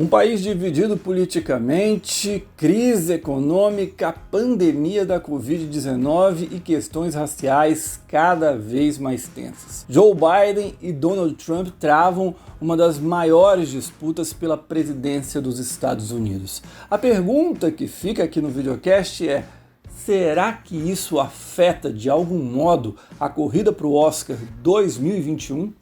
Um país dividido politicamente, crise econômica, pandemia da Covid-19 e questões raciais cada vez mais tensas. Joe Biden e Donald Trump travam uma das maiores disputas pela presidência dos Estados Unidos. A pergunta que fica aqui no videocast é: será que isso afeta de algum modo a corrida para o Oscar 2021?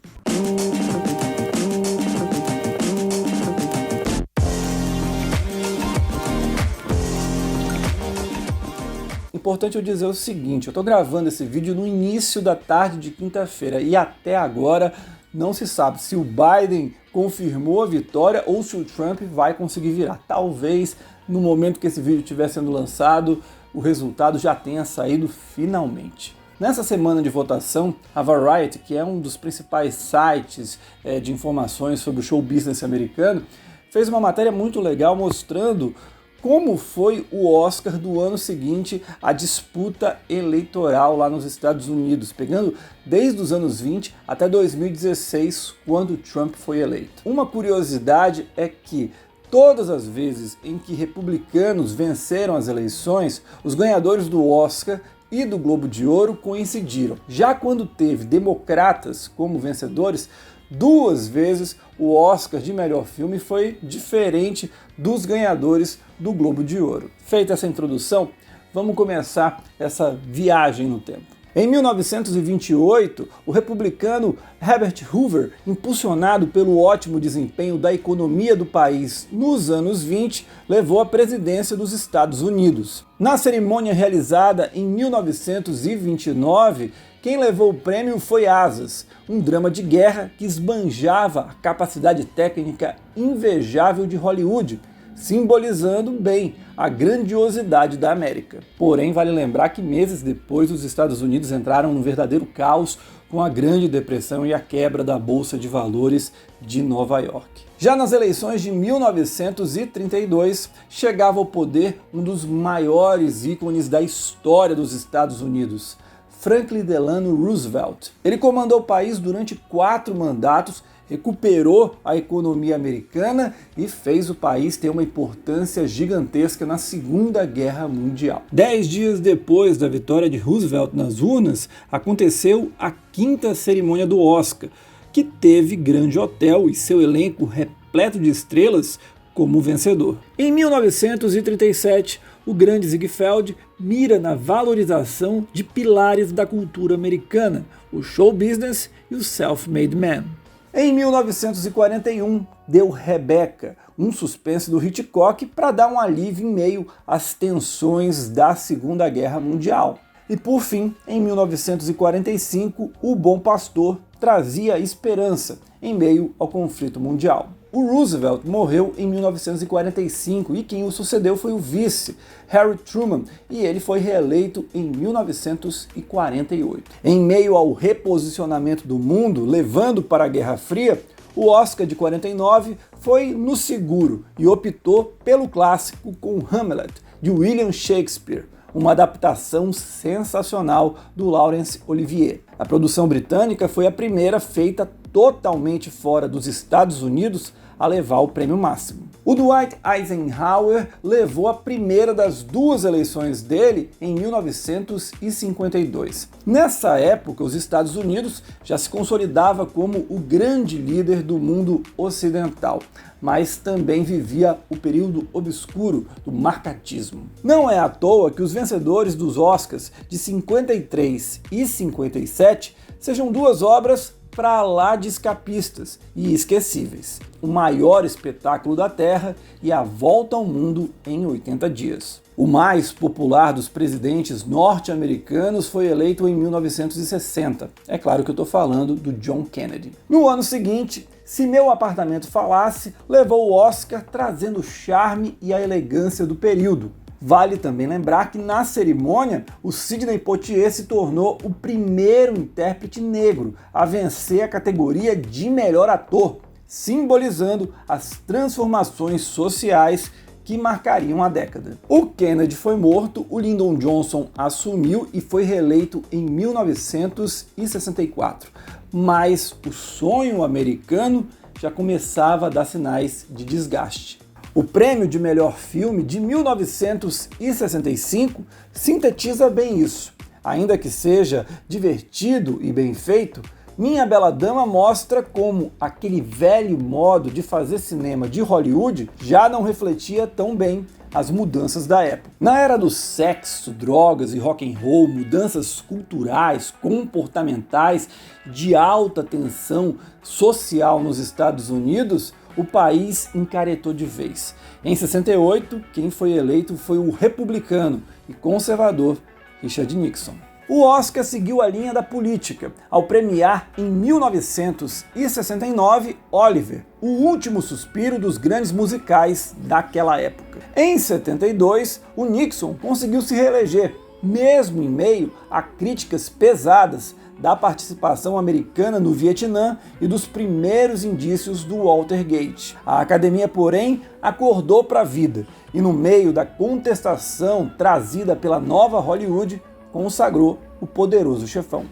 Importante eu dizer o seguinte: eu estou gravando esse vídeo no início da tarde de quinta-feira e até agora não se sabe se o Biden confirmou a vitória ou se o Trump vai conseguir virar. Talvez no momento que esse vídeo estiver sendo lançado o resultado já tenha saído finalmente. Nessa semana de votação, a Variety, que é um dos principais sites de informações sobre o show business americano, fez uma matéria muito legal mostrando como foi o Oscar do ano seguinte à disputa eleitoral lá nos Estados Unidos, pegando desde os anos 20 até 2016, quando Trump foi eleito. Uma curiosidade é que todas as vezes em que republicanos venceram as eleições, os ganhadores do Oscar e do Globo de Ouro coincidiram. Já quando teve democratas como vencedores, duas vezes o Oscar de melhor filme foi diferente dos ganhadores do Globo de Ouro. Feita essa introdução, vamos começar essa viagem no tempo. Em 1928, o republicano Herbert Hoover, impulsionado pelo ótimo desempenho da economia do país nos anos 20, levou a presidência dos Estados Unidos. Na cerimônia realizada em 1929, quem levou o prêmio foi Asas, um drama de guerra que esbanjava a capacidade técnica invejável de Hollywood, simbolizando bem a grandiosidade da América. Porém, vale lembrar que meses depois os Estados Unidos entraram num verdadeiro caos com a Grande Depressão e a quebra da Bolsa de Valores de Nova York. Já nas eleições de 1932, chegava ao poder um dos maiores ícones da história dos Estados Unidos, Franklin Delano Roosevelt. Ele comandou o país durante 4 mandatos, recuperou a economia americana e fez o país ter uma importância gigantesca na Segunda Guerra Mundial. 10 dias depois da vitória de Roosevelt nas urnas, aconteceu a 5ª cerimônia do Oscar, que teve Grande Hotel e seu elenco repleto de estrelas como vencedor. Em 1937, o grande Ziegfeld mira na valorização de pilares da cultura americana, o show business e o self-made man. Em 1941, deu Rebecca, um suspense do Hitchcock para dar um alívio em meio às tensões da Segunda Guerra Mundial. E por fim, em 1945, O Bom Pastor trazia esperança em meio ao conflito mundial. O Roosevelt morreu em 1945 e quem o sucedeu foi o vice, Harry Truman, e ele foi reeleito em 1948. Em meio ao reposicionamento do mundo, levando para a Guerra Fria, o Oscar de 49 foi no seguro e optou pelo clássico com Hamlet, de William Shakespeare, uma adaptação sensacional do Laurence Olivier. A produção britânica foi a primeira feita totalmente fora dos Estados Unidos a levar o prêmio máximo. O Dwight Eisenhower levou a primeira das 2 eleições dele em 1952. Nessa época, os Estados Unidos já se consolidava como o grande líder do mundo ocidental, mas também vivia o período obscuro do marcatismo. Não é à toa que os vencedores dos Oscars de 53 e 57 sejam 2 obras para lá de escapistas e esquecíveis: O Maior Espetáculo da Terra e A Volta ao Mundo em 80 Dias. O mais popular dos presidentes norte-americanos foi eleito em 1960. É claro que eu estou falando do John Kennedy. No ano seguinte, Se Meu Apartamento Falasse levou o Oscar trazendo o charme e a elegância do período. Vale também lembrar que na cerimônia, o Sidney Poitier se tornou o primeiro intérprete negro a vencer a categoria de melhor ator, simbolizando as transformações sociais que marcariam a década. O Kennedy foi morto, o Lyndon Johnson assumiu e foi reeleito em 1964. Mas o sonho americano já começava a dar sinais de desgaste. O prêmio de melhor filme de 1965 sintetiza bem isso. Ainda que seja divertido e bem feito, Minha Bela Dama mostra como aquele velho modo de fazer cinema de Hollywood já não refletia tão bem as mudanças da época. Na era do sexo, drogas e rock and roll, mudanças culturais, comportamentais, de alta tensão social nos Estados Unidos, o país encaretou de vez. Em 68, quem foi eleito foi o republicano e conservador Richard Nixon. O Oscar seguiu a linha da política, ao premiar em 1969 Oliver, o último suspiro dos grandes musicais daquela época. Em 72, o Nixon conseguiu se reeleger, mesmo em meio a críticas pesadas da participação americana no Vietnã e dos primeiros indícios do Watergate. A academia, porém, acordou para a vida e, no meio da contestação trazida pela nova Hollywood, consagrou o poderoso chefão.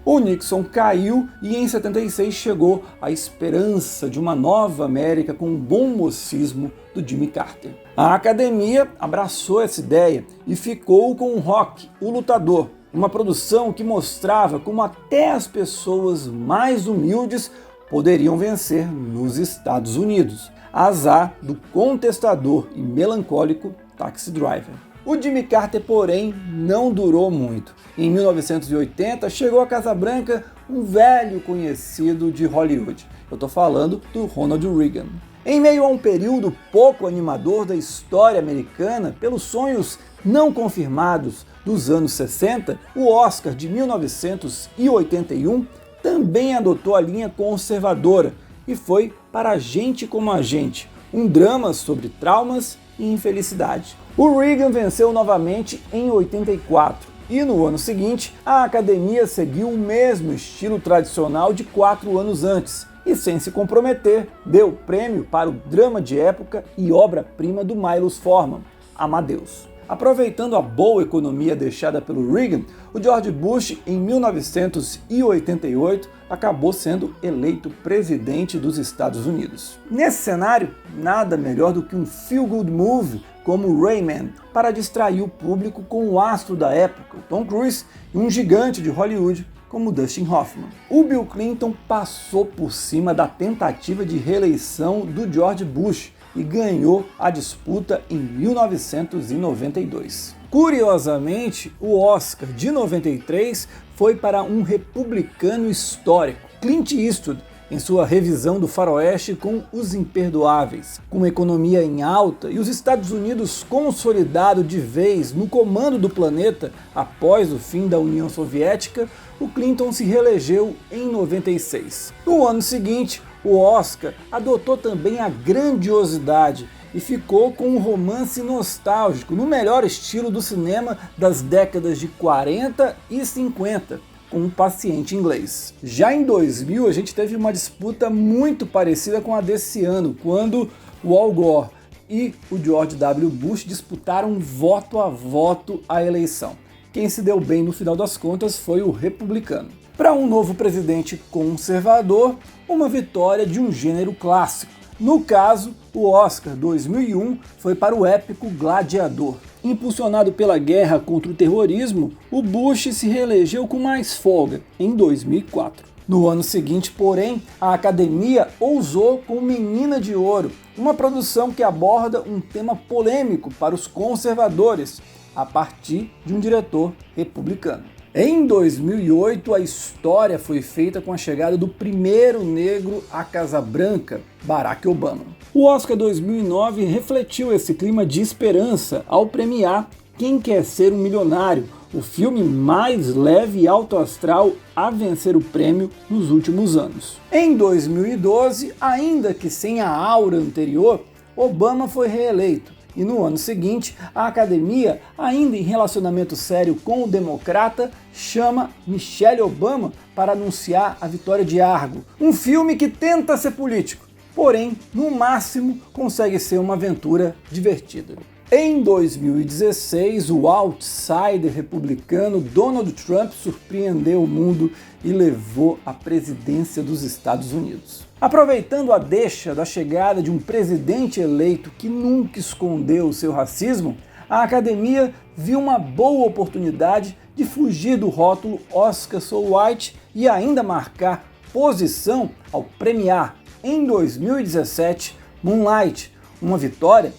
O Nixon caiu e em 76 chegou a esperança de uma nova América com o bom mocismo do Jimmy Carter. A academia abraçou essa ideia e ficou com Rock, o Lutador, uma produção que mostrava como até as pessoas mais humildes poderiam vencer nos Estados Unidos. Azar do contestador e melancólico Taxi Driver. O Jimmy Carter, porém, não durou muito. Em 1980, chegou à Casa Branca um velho conhecido de Hollywood. Eu estou falando do Ronald Reagan. Em meio a um período pouco animador da história americana, pelos sonhos não confirmados dos anos 60, o Oscar de 1981 também adotou a linha conservadora e foi para Gente Como a Gente, um drama sobre traumas e infelicidade. O Reagan venceu novamente em 84 e no ano seguinte a academia seguiu o mesmo estilo tradicional de 4 anos antes e, sem se comprometer, deu prêmio para o drama de época e obra-prima do Milos Forman, Amadeus. Aproveitando a boa economia deixada pelo Reagan, o George Bush, em 1988, acabou sendo eleito presidente dos Estados Unidos. Nesse cenário, nada melhor do que um feel-good movie como Rayman para distrair o público com o astro da época, Tom Cruise, e um gigante de Hollywood como Dustin Hoffman. O Bill Clinton passou por cima da tentativa de reeleição do George Bush e ganhou a disputa em 1992. Curiosamente, o Oscar de 93 foi para um republicano histórico, Clint Eastwood, em sua revisão do faroeste com Os Imperdoáveis. Com uma economia em alta e os Estados Unidos consolidado de vez no comando do planeta após o fim da União Soviética, o Clinton se reelegeu em 96. No ano seguinte, o Oscar adotou também a grandiosidade e ficou com um romance nostálgico no melhor estilo do cinema das décadas de 40 e 50, com Um Paciente Inglês. Já em 2000 a gente teve uma disputa muito parecida com a desse ano, quando o Al Gore e o George W. Bush disputaram voto a voto a eleição. Quem se deu bem no final das contas foi o republicano. Para um novo presidente conservador, uma vitória de um gênero clássico. No caso, o Oscar 2001 foi para o épico Gladiador. Impulsionado pela guerra contra o terrorismo, o Bush se reelegeu com mais folga em 2004. No ano seguinte, porém, a academia ousou com Menina de Ouro, uma produção que aborda um tema polêmico para os conservadores, a partir de um diretor republicano. Em 2008, a história foi feita com a chegada do primeiro negro à Casa Branca, Barack Obama. O Oscar 2009 refletiu esse clima de esperança ao premiar Quem Quer Ser um Milionário, o filme mais leve e alto astral a vencer o prêmio nos últimos anos. Em 2012, ainda que sem a aura anterior, Obama foi reeleito. E no ano seguinte, a academia, ainda em relacionamento sério com o democrata, chama Michelle Obama para anunciar a vitória de Argo, um filme que tenta ser político, porém, no máximo, consegue ser uma aventura divertida. Em 2016, o outsider republicano Donald Trump surpreendeu o mundo e levou a presidência dos Estados Unidos. Aproveitando a deixa da chegada de um presidente eleito que nunca escondeu o seu racismo, a Academia viu uma boa oportunidade de fugir do rótulo Oscar So White e ainda marcar posição ao premiar, em 2017, Moonlight, uma vitória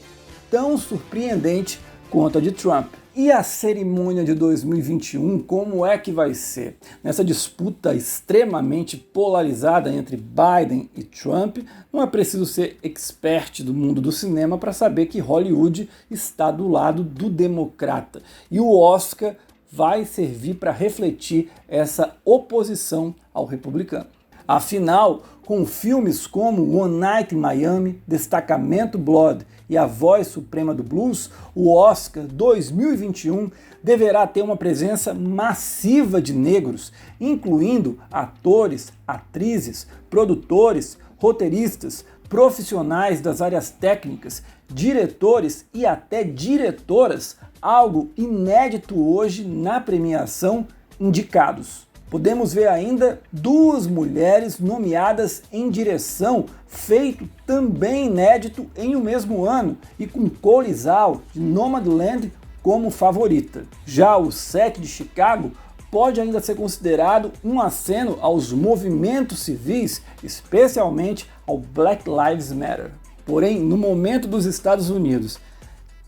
tão surpreendente quanto a de Trump. E a cerimônia de 2021, como é que vai ser? Nessa disputa extremamente polarizada entre Biden e Trump, não é preciso ser expert do mundo do cinema para saber que Hollywood está do lado do democrata. E o Oscar vai servir para refletir essa oposição ao republicano. Afinal, com filmes como One Night in Miami, Destacamento Blood e A Voz Suprema do Blues, o Oscar 2021 deverá ter uma presença massiva de negros, incluindo atores, atrizes, produtores, roteiristas, profissionais das áreas técnicas, diretores e até diretoras, algo inédito hoje na premiação indicados. Podemos ver ainda 2 mulheres nomeadas em direção, feito também inédito em um mesmo ano, e com Cole Zhao, de Nomadland, como favorita. Já o set de Chicago pode ainda ser considerado um aceno aos movimentos civis, especialmente ao Black Lives Matter. Porém, no momento dos Estados Unidos,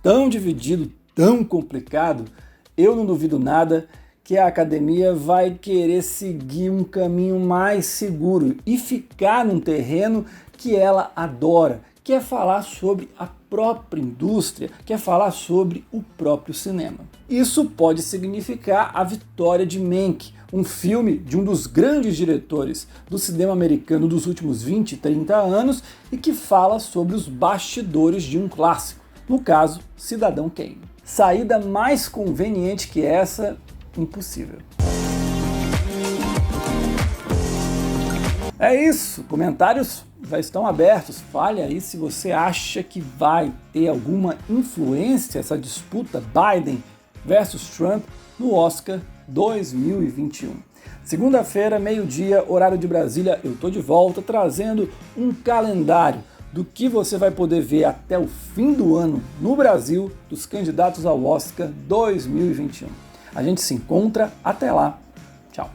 tão dividido, tão complicado, eu não duvido nada que a Academia vai querer seguir um caminho mais seguro e ficar num terreno que ela adora, que é falar sobre a própria indústria, que é falar sobre o próprio cinema. Isso pode significar a vitória de Mank, um filme de um dos grandes diretores do cinema americano dos últimos 20, 30 anos e que fala sobre os bastidores de um clássico, no caso, Cidadão Kane. Saída mais conveniente que essa, impossível. É isso, comentários já estão abertos. Fale aí se você acha que vai ter alguma influência essa disputa Biden versus Trump no Oscar 2021. Segunda-feira, meio-dia, horário de Brasília, eu tô de volta trazendo um calendário do que você vai poder ver até o fim do ano no Brasil dos candidatos ao Oscar 2021. A gente se encontra, até lá. Tchau.